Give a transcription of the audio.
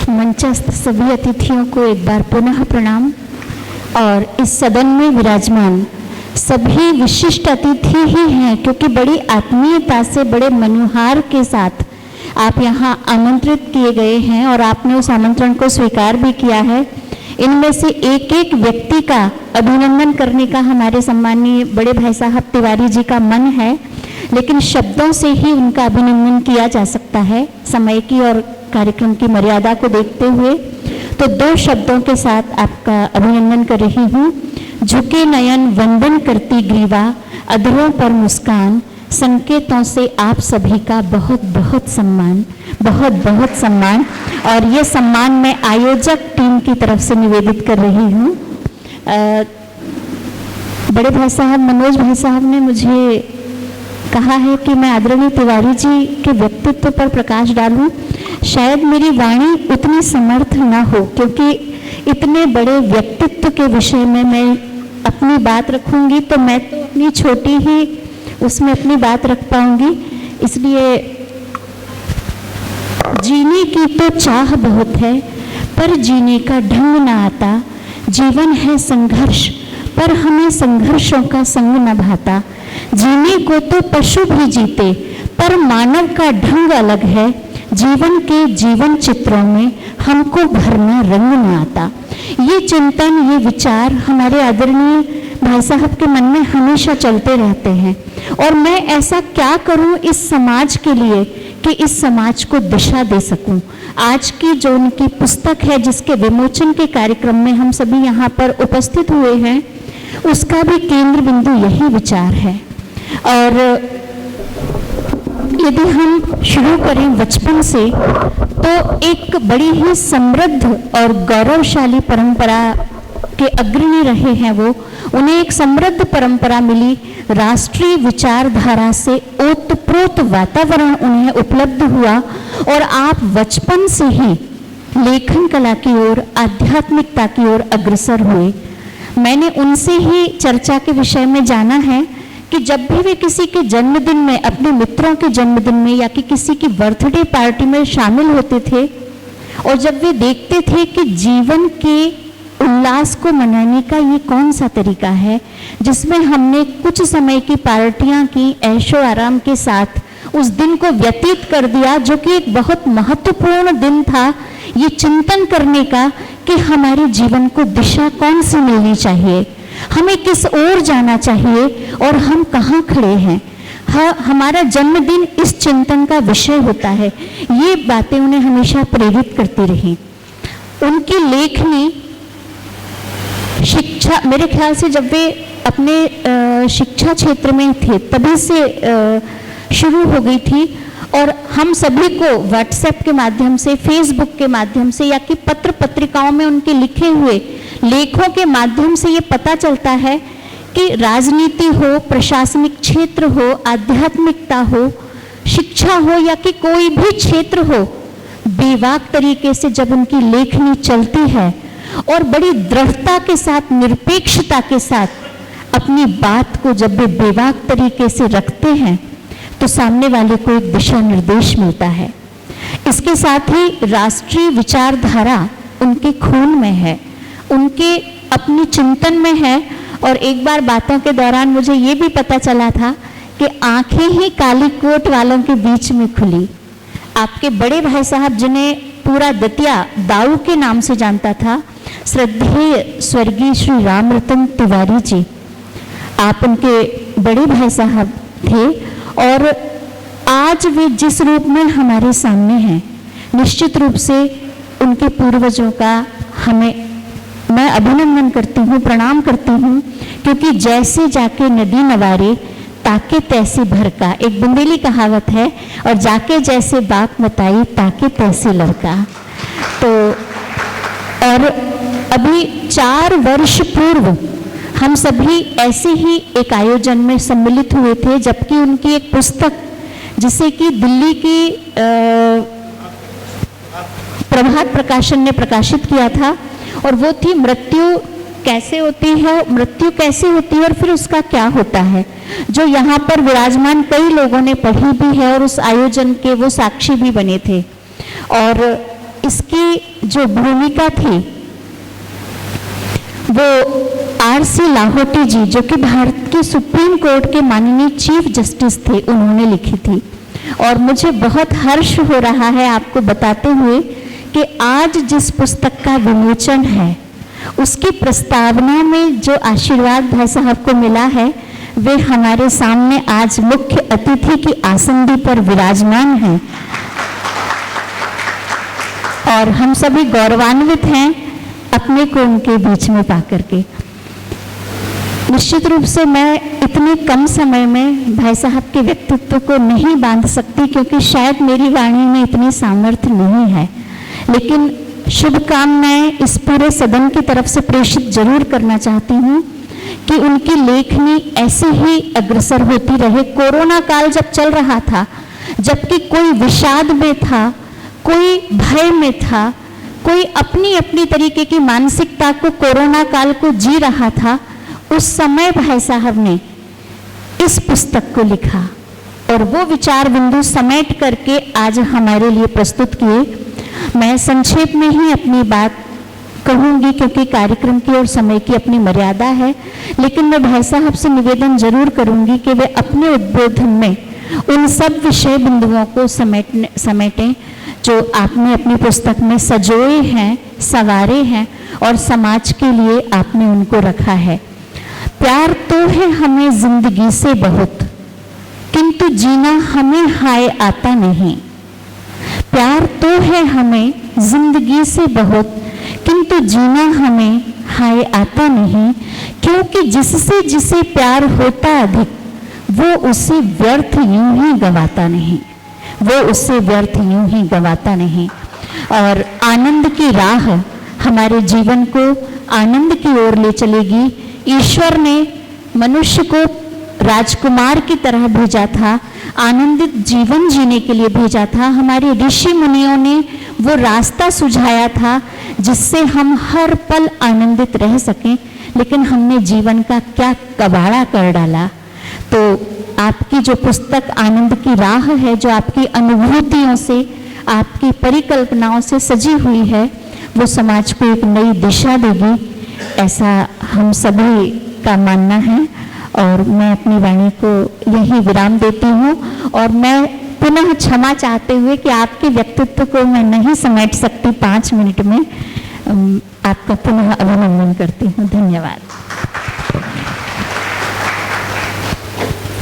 मंचस्थ सभी अतिथियों को एक बार पुनः प्रणाम और इस सदन में विराजमान सभी विशिष्ट अतिथि ही हैं, क्योंकि बड़ी आत्मीयता से बड़े मनोहार के साथ आप यहाँ आमंत्रित किए गए हैं और आपने उस आमंत्रण को स्वीकार भी किया है। इनमें से एक एक व्यक्ति का अभिनंदन करने का हमारे सम्मानीय बड़े भाई साहब तिवारी जी का मन है, लेकिन शब्दों से ही उनका अभिनंदन किया जा सकता है समय की और कार्यक्रम की मर्यादा को देखते हुए। तो दो शब्दों के साथ आपका अभिनंदन कर रही हूँ। झुके नयन वंदन करती ग्रीवा, अधरों पर मुस्कान, संकेतों से आप सभी का बहुत बहुत सम्मान, बहुत बहुत सम्मान। और ये सम्मान मैं आयोजक टीम की तरफ से निवेदित कर रही हूँ। बड़े भाई साहब मनोज भाई साहब ने मुझे कहा है कि मैं आदरणीय तिवारी जी के व्यक्तित्व पर प्रकाश डालूं। शायद मेरी वाणी उतनी समर्थ ना हो, क्योंकि इतने बड़े व्यक्तित्व के विषय में मैं अपनी बात रखूंगी तो मैं तो अपनी छोटी ही उसमें अपनी बात रख पाऊंगी। इसलिए जीने की तो चाह बहुत है पर जीने का ढंग ना आता। जीवन है संघर्ष पर हमें संघर्षों का संग न भाता। जीने को तो पशु भी जीते पर मानव का ढंग अलग है। जीवन के जीवन चित्रों में हमको भरना रंग न आता। ये चिंतन, ये विचार हमारे आदरणीय भाई साहब के मन में हमेशा चलते रहते हैं। और मैं ऐसा क्या करूं इस समाज के लिए कि इस समाज को दिशा दे सकूं। आज की जो उनकी पुस्तक है, जिसके विमोचन के कार्यक्रम में हम सभी यहाँ पर उपस्थित हुए हैं, उसका भी केंद्र बिंदु यही विचार है। और यदि हम शुरू करें बचपन से, तो एक बड़ी ही समृद्ध और गौरवशाली परंपरा के अग्रणी रहे हैं वो। उन्हें एक समृद्ध परंपरा मिली, राष्ट्रीय विचारधारा से ओतप्रोत वातावरण उन्हें उपलब्ध हुआ और आप बचपन से ही लेखन कला की ओर, आध्यात्मिकता की ओर अग्रसर हुए। मैंने उनसे ही चर्चा के विषय में जाना है कि जब भी वे किसी के जन्मदिन में, अपने मित्रों के जन्मदिन में या कि किसी की बर्थडे पार्टी में शामिल होते थे और जब वे देखते थे कि जीवन के उल्लास को मनाने का ये कौन सा तरीका है जिसमें हमने कुछ समय की पार्टियां की, ऐशो आराम के साथ उस दिन को व्यतीत कर दिया, जो कि एक बहुत महत्वपूर्ण दिन था ये चिंतन करने का कि हमारे जीवन को दिशा कौन सी मिलनी चाहिए, हमें किस ओर जाना चाहिए और हम कहाँ खड़े हैं। हमारा जन्मदिन इस चिंतन का विषय होता है। ये बातें उन्हें हमेशा प्रेरित करती रही। उनकी लेखनी शिक्षा, मेरे ख्याल से जब वे अपने शिक्षा क्षेत्र में थे तभी से शुरू हो गई थी और हम सभी को व्हाट्सएप के माध्यम से, फेसबुक के माध्यम से या कि पत्र पत्रिकाओं में उनके लिखे हुए लेखों के माध्यम से ये पता चलता है कि राजनीति हो, प्रशासनिक क्षेत्र हो, आध्यात्मिकता हो, शिक्षा हो या कि कोई भी क्षेत्र हो, बेबाक तरीके से जब उनकी लेखनी चलती है और बड़ी दृढ़ता के साथ, निरपेक्षता के साथ अपनी बात को जब वे बेबाक तरीके से रखते हैं तो सामने वाले को एक दिशा निर्देश मिलता है। इसके साथ ही राष्ट्रीय विचारधारा उनके खून में है, उनके अपनी चिंतन में है। और एक बार बातों के दौरान मुझे ये भी पता चला था कि आंखें ही काली कोट वालों के बीच में खुली। आपके बड़े भाई साहब, जिन्हें पूरा दतिया दाऊ के नाम से जानता था, श्रद्धेय स्वर्गीय श्री राम रतन तिवारी जी, आप उनके बड़े भाई साहब थे और आज वे जिस रूप में हमारे सामने हैं, निश्चित रूप से उनके पूर्वजों का मैं अभिनंदन करती हूँ, प्रणाम करती हूँ, क्योंकि जैसे जाके नदी नवारे ताके तैसे भर का, एक बुंदेली कहावत है, और जाके जैसे बात बताई ताके तैसे लड़का। तो और अभी 4 वर्ष पूर्व हम सभी ऐसे ही एक आयोजन में सम्मिलित हुए थे, जबकि उनकी एक पुस्तक, जिसे कि दिल्ली की प्रभात प्रकाशन ने प्रकाशित किया था, और वो थी मृत्यु कैसे होती है और फिर उसका क्या होता है, जो यहाँ पर विराजमान कई लोगों ने पढ़ी भी है और उस आयोजन के वो साक्षी भी बने थे। और इसकी जो भूमिका थी वो आर.सी. लाहोटी जी, जो कि भारत के सुप्रीम कोर्ट के माननीय चीफ जस्टिस थे, उन्होंने लिखी थी। और मुझे बहुत हर्ष हो रहा है आपको बताते हुए कि आज जिस पुस्तक का विमोचन है उसकी प्रस्तावना में जो आशीर्वाद भाई साहब को मिला है वे हमारे सामने आज मुख्य अतिथि की आसंदी पर विराजमान हैं और हम सभी गौरवान्वित हैं अपने को उनके बीच में पाकर के। निश्चित रूप से मैं इतने कम समय में भाई साहब के व्यक्तित्व को नहीं बांध सकती क्योंकि शायद मेरी वाणी में इतनी सामर्थ्य नहीं है, लेकिन शुभकामनाएं इस पूरे सदन की तरफ से प्रेषित जरूर करना चाहती हूँ कि उनकी लेखनी ऐसे ही अग्रसर होती रहे। कोरोना काल जब चल रहा था, जबकि कोई विषाद में था, कोई भय में था, कोई अपनी अपनी तरीके की मानसिकता को कोरोना काल को जी रहा था, उस समय भाई साहब ने इस पुस्तक को लिखा और वो विचार बिंदु समेट करके आज हमारे लिए प्रस्तुत किए। मैं संक्षेप में ही अपनी बात कहूंगी क्योंकि कार्यक्रम की और समय की अपनी मर्यादा है, लेकिन मैं भाई साहब से निवेदन जरूर करूंगी कि वे अपने उद्बोधन में उन सब विषय बिंदुओं को समेटें जो आपने अपनी पुस्तक में सजोए हैं, संवारे हैं और समाज के लिए आपने उनको रखा है। प्यार तो है हमें जिंदगी से बहुत, किंतु जीना हमें हाय आता नहीं। प्यार तो है हमें जिंदगी से बहुत, किंतु जीना हमें हाय आता नहीं, क्योंकि जिससे जिसे प्यार होता अधिक वो उसे व्यर्थ यूं ही गंवाता नहीं, वो उसे व्यर्थ यूं ही गंवाता नहीं। और आनंद की राह हमारे जीवन को आनंद की ओर ले चलेगी। ईश्वर ने मनुष्य को राजकुमार की तरह भेजा था, आनंदित जीवन जीने के लिए भेजा था। हमारे ऋषि मुनियों ने वो रास्ता सुझाया था जिससे हम हर पल आनंदित रह सकें, लेकिन हमने जीवन का क्या कबाड़ा कर डाला। तो आपकी जो पुस्तक आनंद की राह है, जो आपकी अनुभूतियों से, आपकी परिकल्पनाओं से सजी हुई है, वो समाज को एक नई दिशा देगी, ऐसा हम सभी का मानना है। और मैं अपनी वाणी को यही विराम देती हूँ और मैं पुनः क्षमा चाहते हुए कि आपके व्यक्तित्व को मैं नहीं समेट सकती 5 मिनट में, आपका पुनः अभिनंदन करती हूँ। धन्यवाद।